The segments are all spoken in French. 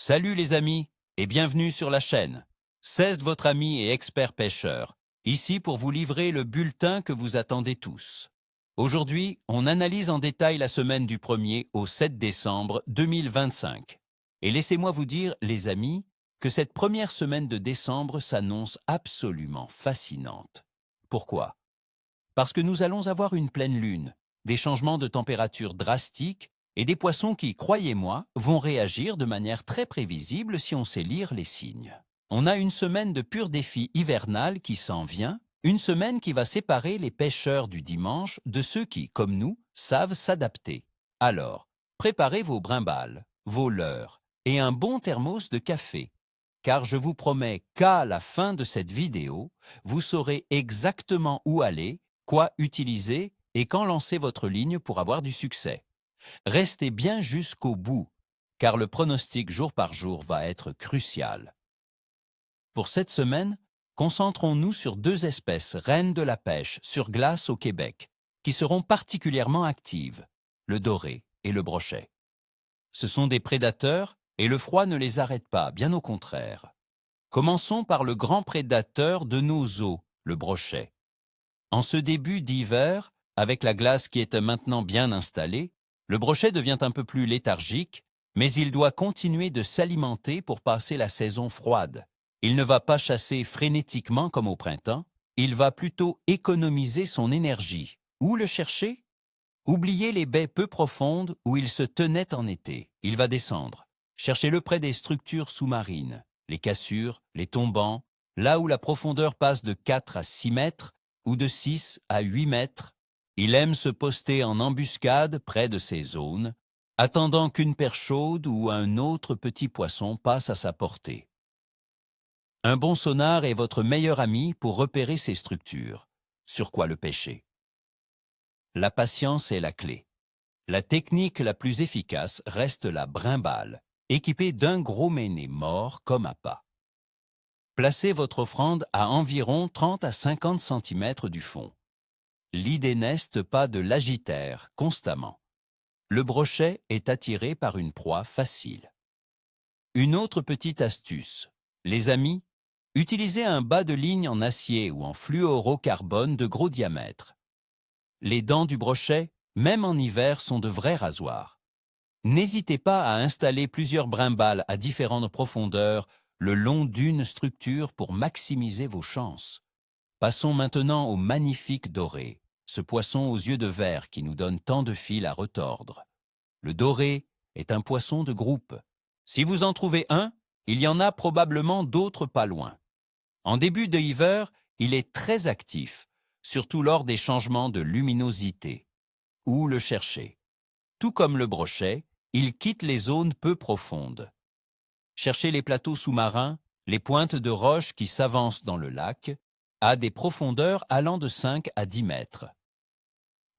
Salut les amis et bienvenue sur la chaîne. C'est votre ami et expert pêcheur, ici pour vous livrer le bulletin que vous attendez tous. Aujourd'hui, on analyse en détail la semaine du 1er au 7 décembre 2025. Et laissez-moi vous dire, les amis, que cette première semaine de décembre s'annonce absolument fascinante. Pourquoi? Parce que nous allons avoir une pleine lune, des changements de température drastiques et des poissons qui, croyez-moi, vont réagir de manière très prévisible si on sait lire les signes. On a une semaine de pur défi hivernal qui s'en vient, une semaine qui va séparer les pêcheurs du dimanche de ceux qui, comme nous, savent s'adapter. Alors, préparez vos brimbales, vos leurres et un bon thermos de café, car je vous promets qu'à la fin de cette vidéo, vous saurez exactement où aller, quoi utiliser et quand lancer votre ligne pour avoir du succès. Restez bien jusqu'au bout, car le pronostic jour par jour va être crucial. Pour cette semaine, concentrons-nous sur deux espèces reines de la pêche sur glace au Québec, qui seront particulièrement actives, le doré et le brochet. Ce sont des prédateurs et le froid ne les arrête pas, bien au contraire. Commençons par le grand prédateur de nos eaux, le brochet. En ce début d'hiver, avec la glace qui est maintenant bien installée, le brochet devient un peu plus léthargique, mais il doit continuer de s'alimenter pour passer la saison froide. Il ne va pas chasser frénétiquement comme au printemps, il va plutôt économiser son énergie. Où le chercher? Oubliez les baies peu profondes où il se tenait en été. Il va descendre. Cherchez-le près des structures sous-marines, les cassures, les tombants, là où la profondeur passe de 4 à 6 mètres ou de 6 à 8 mètres. Il aime se poster en embuscade près de ces zones, attendant qu'une perche chaude ou un autre petit poisson passe à sa portée. Un bon sonar est votre meilleur ami pour repérer ces structures. Sur quoi le pêcher? La patience est la clé. La technique la plus efficace reste la brimbale, équipée d'un gros méné mort comme appât. Placez votre offrande à environ 30 à 50 cm du fond. L'idée n'est pas de l'agiter constamment. Le brochet est attiré par une proie facile. Une autre petite astuce. Les amis, utilisez un bas de ligne en acier ou en fluorocarbone de gros diamètre. Les dents du brochet, même en hiver, sont de vrais rasoirs. N'hésitez pas à installer plusieurs brimbales à différentes profondeurs le long d'une structure pour maximiser vos chances. Passons maintenant au magnifique doré, ce poisson aux yeux de verre qui nous donne tant de fils à retordre. Le doré est un poisson de groupe. Si vous en trouvez un, il y en a probablement d'autres pas loin. En début de hiver, il est très actif, surtout lors des changements de luminosité. Où le chercher? Tout comme le brochet, il quitte les zones peu profondes. Cherchez les plateaux sous-marins, les pointes de roches qui s'avancent dans le lac, à des profondeurs allant de 5 à 10 mètres.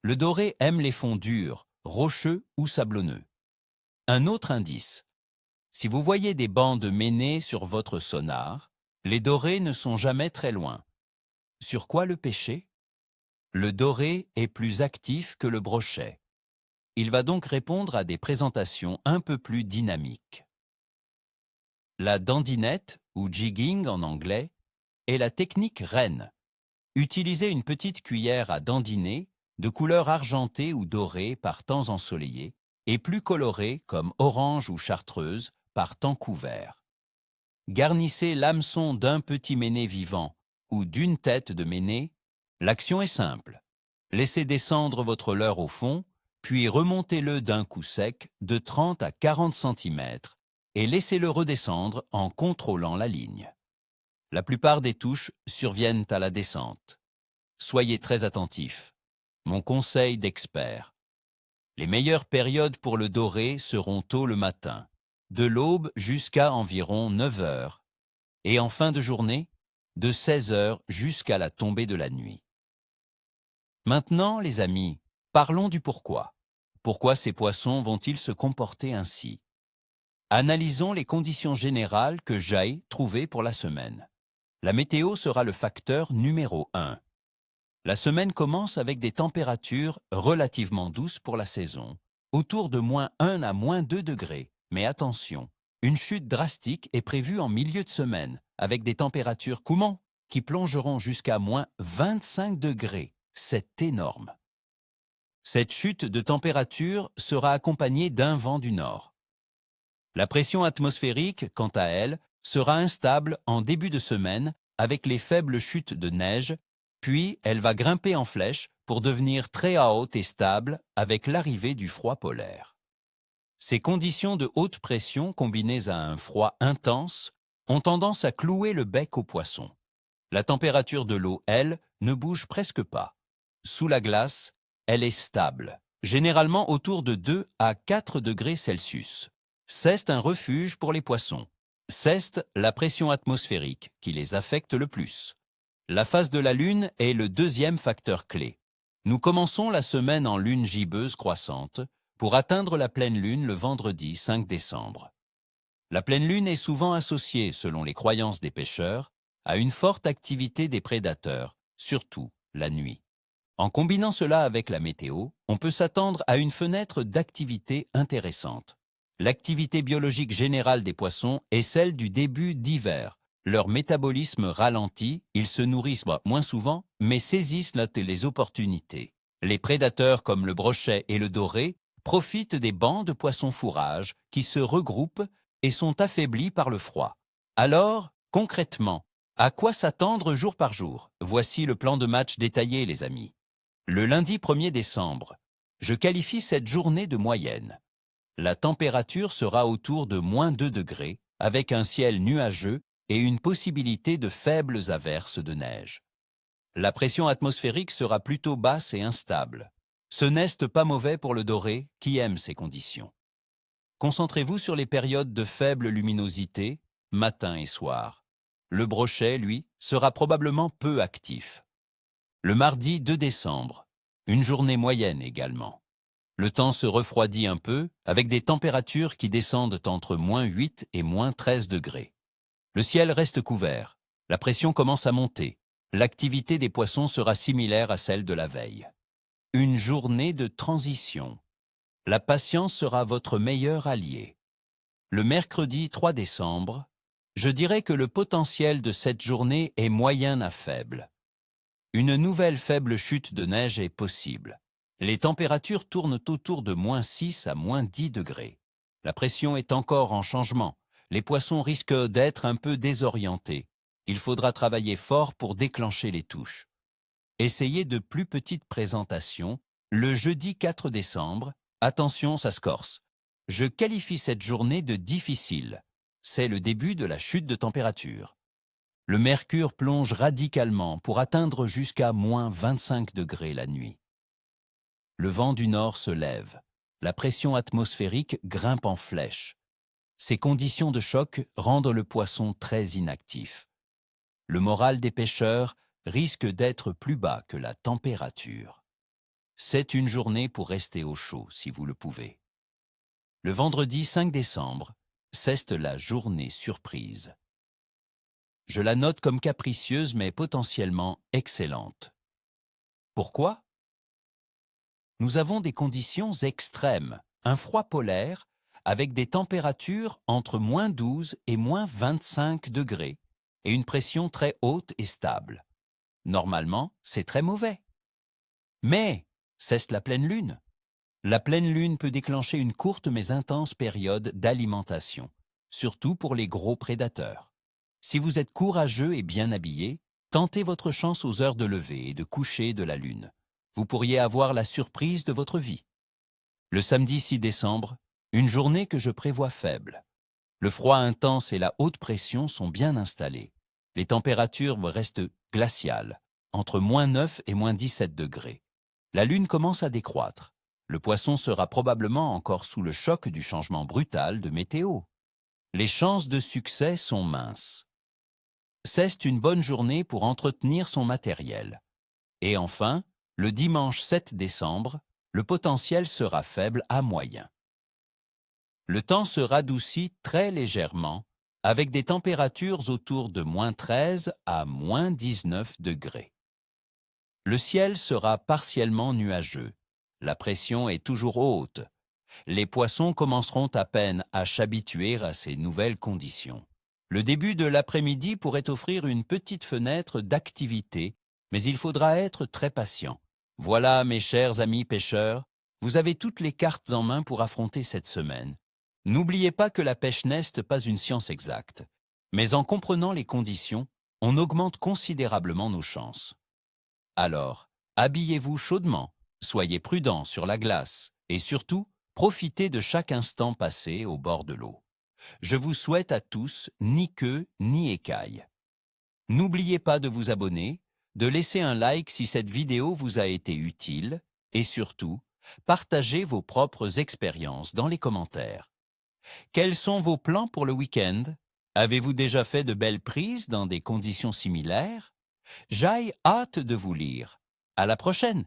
Le doré aime les fonds durs, rocheux ou sablonneux. Un autre indice. Si vous voyez des bancs de méné sur votre sonar, les dorés ne sont jamais très loin. Sur quoi le pêcher? Le doré est plus actif que le brochet. Il va donc répondre à des présentations un peu plus dynamiques. La dandinette, ou jigging en anglais, est la technique reine. Utilisez une petite cuillère à dandiner, de couleur argentée ou dorée par temps ensoleillé, et plus colorée comme orange ou chartreuse par temps couvert. Garnissez l'hameçon d'un petit méné vivant ou d'une tête de méné. L'action est simple. Laissez descendre votre leurre au fond, puis remontez-le d'un coup sec de 30 à 40 cm et laissez-le redescendre en contrôlant la ligne. La plupart des touches surviennent à la descente. Soyez très attentifs. Mon conseil d'expert. Les meilleures périodes pour le doré seront tôt le matin, de l'aube jusqu'à environ 9 heures, et en fin de journée, de 16 heures jusqu'à la tombée de la nuit. Maintenant, les amis, parlons du pourquoi. Pourquoi ces poissons vont-ils se comporter ainsi? Analysons les conditions générales que j'ai trouvées pour la semaine. La météo sera le facteur numéro 1. La semaine commence avec des températures relativement douces pour la saison, autour de -1 à -2 degrés. Mais attention, Une chute drastique est prévue en milieu de semaine, avec des températures qui plongeront jusqu'à moins 25 degrés. C'est énorme. Cette chute de température sera accompagnée d'un vent du nord. La pression atmosphérique, quant à elle, sera instable en début de semaine avec les faibles chutes de neige, puis elle va grimper en flèche pour devenir très haute et stable avec l'arrivée du froid polaire. Ces conditions de haute pression combinées à un froid intense ont tendance à clouer le bec aux poissons. La température de l'eau, elle, ne bouge presque pas. Sous la glace, elle est stable, généralement autour de 2 à 4 degrés Celsius. C'est un refuge pour les poissons. C'est la pression atmosphérique qui les affecte le plus. La phase de la Lune est le deuxième facteur clé. Nous commençons la semaine en lune gibbeuse croissante pour atteindre la pleine Lune le vendredi 5 décembre. La pleine Lune est souvent associée, selon les croyances des pêcheurs, à une forte activité des prédateurs, surtout la nuit. En combinant cela avec la météo, on peut s'attendre à une fenêtre d'activité intéressante. L'activité biologique générale des poissons est celle du début d'hiver. Leur métabolisme ralentit, ils se nourrissent moins souvent, mais saisissent les opportunités. Les prédateurs comme le brochet et le doré profitent des bancs de poissons fourrage qui se regroupent et sont affaiblis par le froid. Alors, concrètement, à quoi s'attendre jour par jour? Voici le plan de match détaillé, les amis. Le lundi 1er décembre, je qualifie cette journée de moyenne. La température sera autour de moins 2 degrés, avec un ciel nuageux et une possibilité de faibles averses de neige. La pression atmosphérique sera plutôt basse et instable. Ce n'est pas mauvais pour le doré qui aime ces conditions. Concentrez-vous sur les périodes de faible luminosité, matin et soir. Le brochet, lui, sera probablement peu actif. Le mardi 2 décembre, une journée moyenne également. Le temps se refroidit un peu, avec des températures qui descendent entre moins 8 et moins 13 degrés. Le ciel reste couvert, la pression commence à monter, l'activité des poissons sera similaire à celle de la veille. Une journée de transition. La patience sera votre meilleur allié. Le mercredi 3 décembre, je dirais que le potentiel de cette journée est moyen à faible. Une nouvelle faible chute de neige est possible. Les températures tournent autour de moins 6 à moins 10 degrés. La pression est encore en changement. Les poissons risquent d'être un peu désorientés. Il faudra travailler fort pour déclencher les touches. Essayez de plus petites présentations. Le jeudi 4 décembre, attention, ça se corse. Je qualifie cette journée de difficile. C'est le début de la chute de température. Le mercure plonge radicalement pour atteindre jusqu'à moins 25 degrés la nuit. Le vent du nord se lève. La pression atmosphérique grimpe en flèche. Ces conditions de choc rendent le poisson très inactif. Le moral des pêcheurs risque d'être plus bas que la température. C'est une journée pour rester au chaud si vous le pouvez. Le vendredi 5 décembre, c'est la journée surprise. Je la note comme capricieuse mais potentiellement excellente. Pourquoi? Nous avons des conditions extrêmes, un froid polaire avec des températures entre moins 12 et moins 25 degrés et une pression très haute et stable. Normalement, c'est très mauvais. Mais c'est la pleine lune. La pleine lune peut déclencher une courte mais intense période d'alimentation, surtout pour les gros prédateurs. Si vous êtes courageux et bien habillé, tentez votre chance aux heures de lever et de coucher de la lune. Vous pourriez avoir la surprise de votre vie. Le samedi 6 décembre, une journée que je prévois faible. Le froid intense et la haute pression sont bien installés. Les températures restent glaciales, entre moins 9 et moins 17 degrés. La lune commence à décroître. Le poisson sera probablement encore sous le choc du changement brutal de météo. Les chances de succès sont minces. C'est une bonne journée pour entretenir son matériel. Et enfin, le dimanche 7 décembre, le potentiel sera faible à moyen. Le temps se radoucit très légèrement, avec des températures autour de moins 13 à moins 19 degrés. Le ciel sera partiellement nuageux. La pression est toujours haute. Les poissons commenceront à peine à s'habituer à ces nouvelles conditions. Le début de l'après-midi pourrait offrir une petite fenêtre d'activité, mais il faudra être très patient. Voilà, mes chers amis pêcheurs, vous avez toutes les cartes en main pour affronter cette semaine. N'oubliez pas que la pêche n'est pas une science exacte, mais en comprenant les conditions, on augmente considérablement nos chances. Alors, habillez-vous chaudement, soyez prudents sur la glace et surtout, profitez de chaque instant passé au bord de l'eau. Je vous souhaite à tous ni queue ni écaille. N'oubliez pas de vous abonner, de laisser un like si cette vidéo vous a été utile et surtout, partagez vos propres expériences dans les commentaires. Quels sont vos plans pour le week-end? Avez-vous déjà fait de belles prises dans des conditions similaires? J'ai hâte de vous lire. À la prochaine!